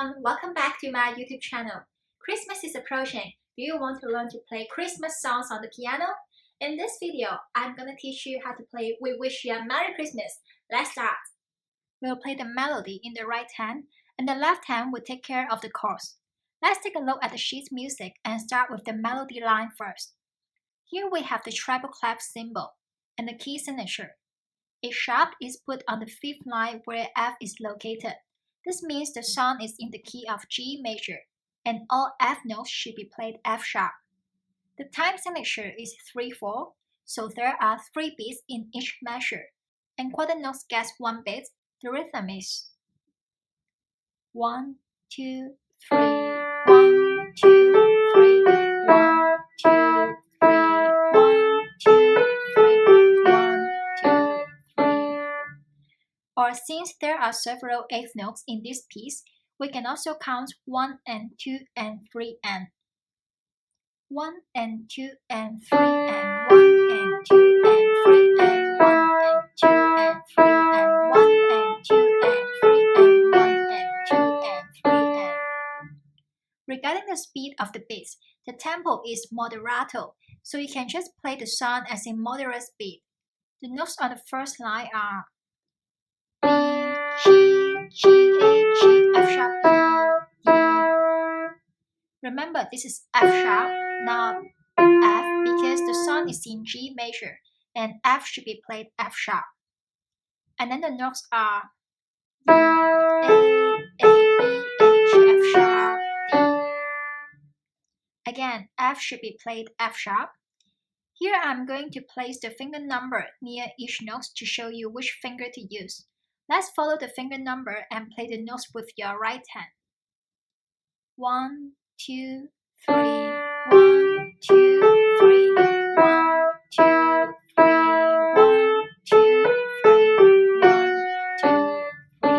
everyone, welcome back to my YouTube channel. Christmas is approaching. Do you want to learn to play Christmas songs on the piano? In this video, I'm gonna teach you how to play We Wish You a Merry Christmas. Let's start. We'll play the melody in the right hand, and the left hand will take care of the chords. Let's take a look at the sheet music and start with the melody line first. Here we have the treble clef symbol and the key signature. A sharp is put on the fifth line where F is located. This means the song is in the key of G major, and all F notes should be played F sharp. The time signature is 3/4, so there are 3 beats in each measure, and quarter notes gets 1 beat. The rhythm is 1, 2, 3, 1, 2, 3, 1, 2, 3, 1, 2, 3, 1, 2, 3. Or since there are several eighth notes in this piece, we can also count 1 and 2 and 3 and 1 and 2 and 3 and 1 and 2 and 3 and 1 and 2 and 3 and 1 and 2 and 3 and 1 and 2 and 3 and. Regarding the speed of the beats, the tempo is moderato, so you can just play the song as a moderate speed. The notes on the first line are B, G, G, A, G, F sharp, E, E. Remember, this is F sharp, not F, because the song is in G major, and F should be played F sharp. And then the notes are E, A, B, H, F sharp, D. Again, F should be played F sharp. Here I'm going to place the finger number near each note to show you which finger to use. Let's follow the finger number and play the notes with your right hand. 1, 2, 3, 1, 2, 3, 1, 2, 3, 1, 2, 3, 1, 2, 3.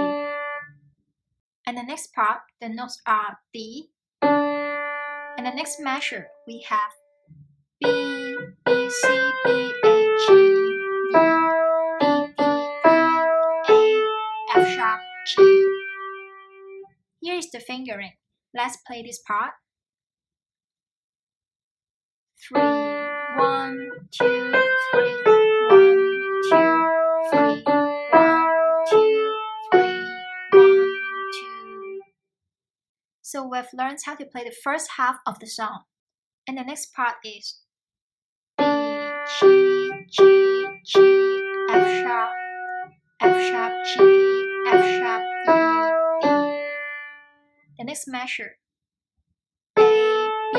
And the next part, the notes are D. And the next measure, we have B, B, C, B, A, G, D, D, D, E, A, F sharp, G. Here is the fingering. Let's play this part. 3, 1, 2, 3, 1, 2, 3, 1, 2, 3, 1, 2. So we've learned how to play the first half of the song. And the next part is B, G, G, G, F sharp, G, F sharp, E, D. The next measure, A, B,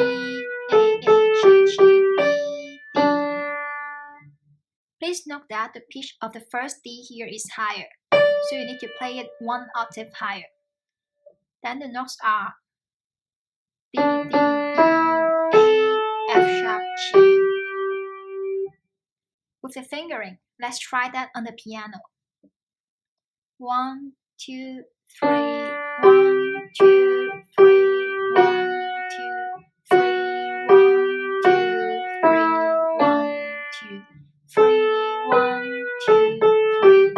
A, G, G, B, D. Please note that the pitch of the first D here is higher, so you need to play it 1 octave higher. Then the notes are B, D, D, A, F sharp, G. With the fingering, let's try that on the piano. 1, 2, 3, 1, 2, 3, 1, 2, 3, 1, 2, 3, 1, 2, 3, 1, 2,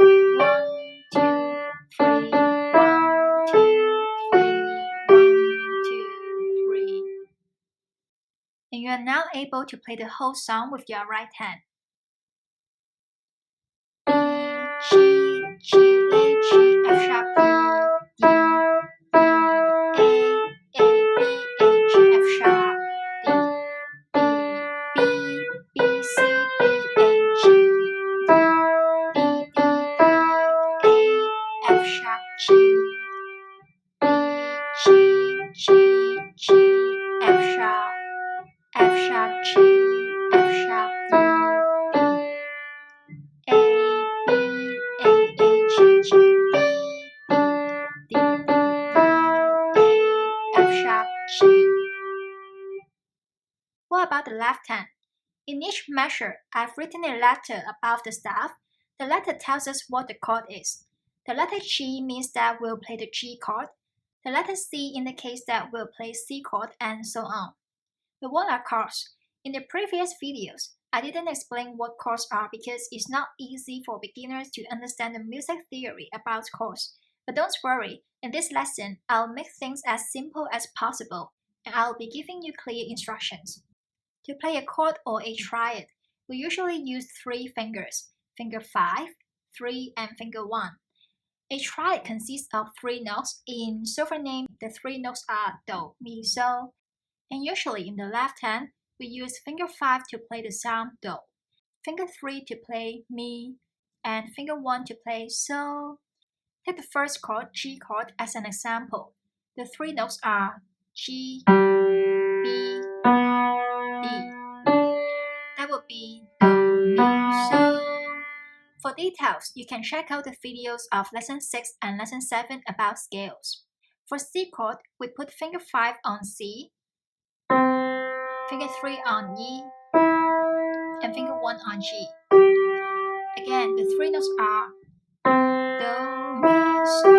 3, 1, 2, 3, 1, 2, 3, 1, 2, 3. And you are now able to play the whole song with your right hand. G, G, A, G, F sharp, E, D, B, A, B, A, G, F sharp, D, B, B, C, B, A, G, D, D, D, A, F sharp, G, B, G, G, G, F sharp, G, F sharp, D, What about the left hand? In each measure, I've written a letter above the staff. The letter tells us what the chord is. The letter G means that we'll play the G chord. The letter C indicates that we'll play C chord, and so on. But what are chords? In the previous videos, I didn't explain what chords are because it's not easy for beginners to understand the music theory about chords. But don't worry, in this lesson, I'll make things as simple as possible, and I'll be giving you clear instructions. To play a chord or a triad, we usually use 3 fingers, finger 5, 3, and finger 1. A triad consists of 3 notes. In solfa name, the 3 notes are do, mi, so. And usually in the left hand, we use finger 5 to play the sound do, finger 3 to play mi, and finger 1 to play so. Take the first chord, G chord, as an example. The 3 notes are G, B, D. That would be do, mi, so. For details, you can check out the videos of Lesson 6 and Lesson 7 about scales. For C chord, we put finger 5 on C, finger 3 on E, and finger 1 on G. Again, the 3 notes are do, mi, so.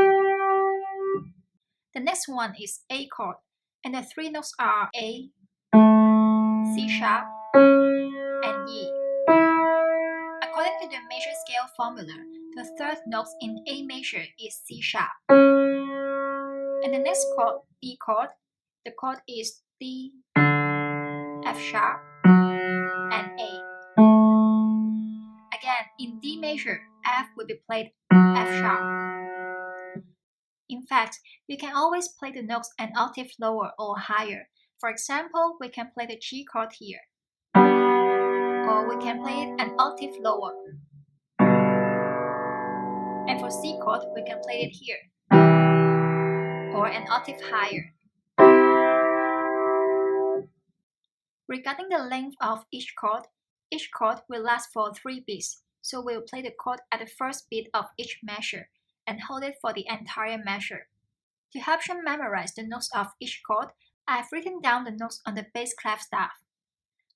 The next one is A chord, and the 3 notes are A, C sharp, and E. According to the major scale formula, the third note in A major is C sharp. And the next chord, D chord, the chord is D, F sharp, and A. Again, in D major, F will be played F sharp. In fact, you can always play the notes an octave lower or higher. For example, we can play the G chord here, or we can play it an octave lower. And for C chord, we can play it here, or an octave higher. Regarding the length of each chord will last for 3 beats, so we'll play the chord at the first beat of each measure and hold it for the entire measure. To help you memorize the notes of each chord, I've written down the notes on the bass clef staff.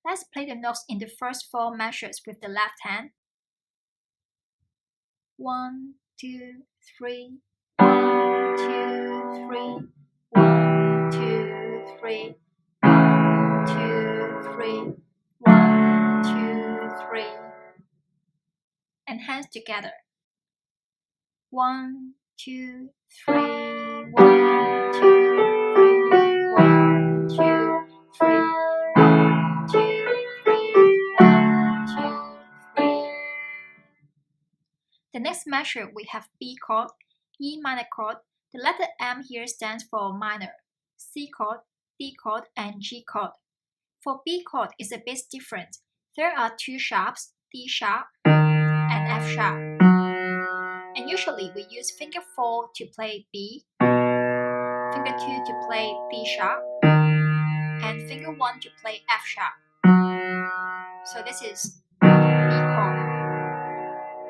Let's play the notes in the first 4 measures with the left hand. 1, 2, 3, 1, 2, 3, 1, 2, 3, 1, 2, 3, 1, 2, 3. And hands together. 1, 2, 3, 1, 2, 3, 1, 2, 3, 1, 2, 3, 1, 2, 3. The next measure we have B chord, E minor chord. The letter M here stands for minor. C chord, D chord, and G chord. For B chord, it's a bit different. There are 2 sharps, D sharp and F sharp. And usually we use finger 4 to play B, finger 2 to play D sharp, and finger 1 to play F sharp. So this is B chord.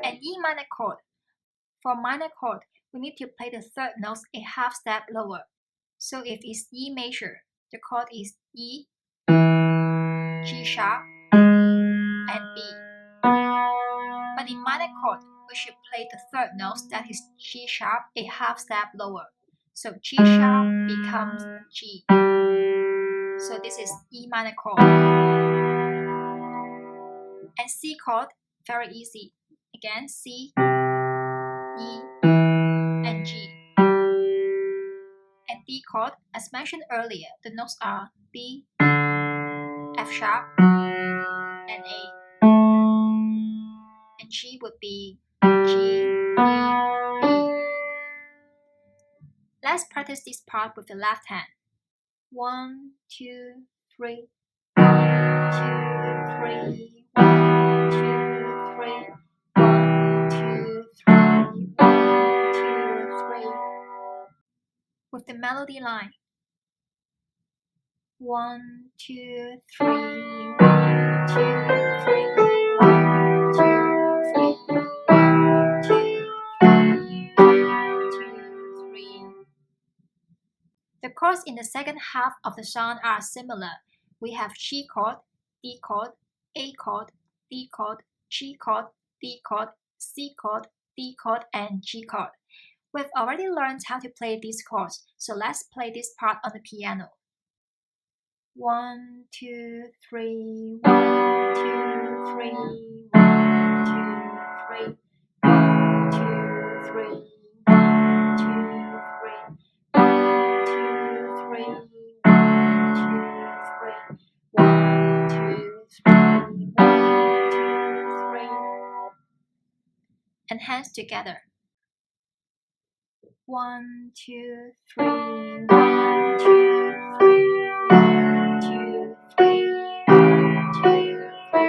And E minor chord. For minor chord, we need to play the third notes a half step lower. So if it's E major, the chord is E, G sharp, and B. But in minor chord, we should play the third note, that is G sharp, a half step lower. So G sharp becomes G. So this is E minor chord. And C chord, very easy. Again, C, E, and G. And D chord, as mentioned earlier, the notes are B, F sharp, and A. And G would be G, E, B. Let's practice this part with the left hand. 1, 2, 3. 1, 2, 3. 1, 2, 3. 1, 2, 3. 1, 2, 3. With the melody line. 1, 2, 3. 1, 2, 3. 1, 2, 3. 1, 2, 3. 1, 2, 3. The chords in the second half of the song are similar. We have G chord, D chord, A chord, D chord, G chord, D chord, C chord, D chord, and G chord. We've already learned how to play these chords, so let's play this part on the piano. 1, 2, 3, 1, 2, 3, 1, 2, 3, 1, 2, 3, 1, 2, hands together. 1, 2, 3, 1, 2, 3, 1, 2, 3, 1, 2, 3,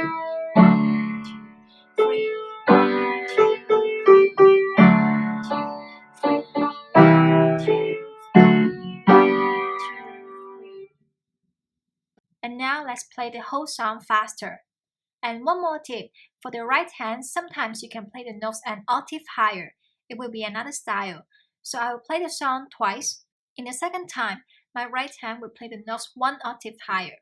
1, 2, 3, 1, 2, 3, 1, 2, 3, 1, 2, 3. And now let's play the whole song faster. And one more tip, for the right hand, sometimes you can play the notes an octave higher. It will be another style. So I will play the song twice. In the second time, my right hand will play the notes 1 octave higher.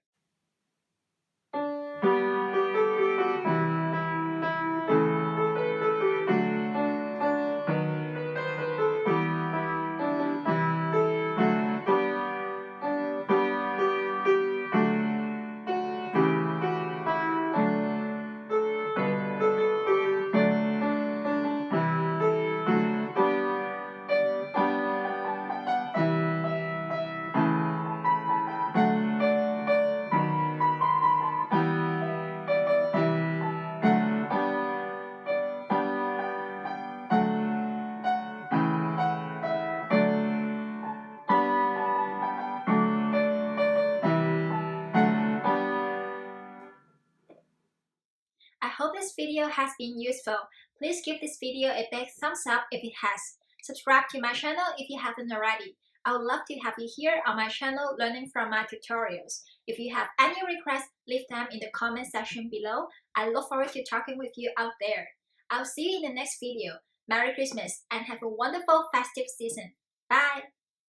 I hope this video has been useful. Please give this video a big thumbs up if it has. Subscribe to my channel if you haven't already. I would love to have you here on my channel learning from my tutorials. If you have any requests, leave them in the comment section below. I look forward to talking with you out there. I'll see you in the next video. Merry Christmas and have a wonderful festive season. Bye!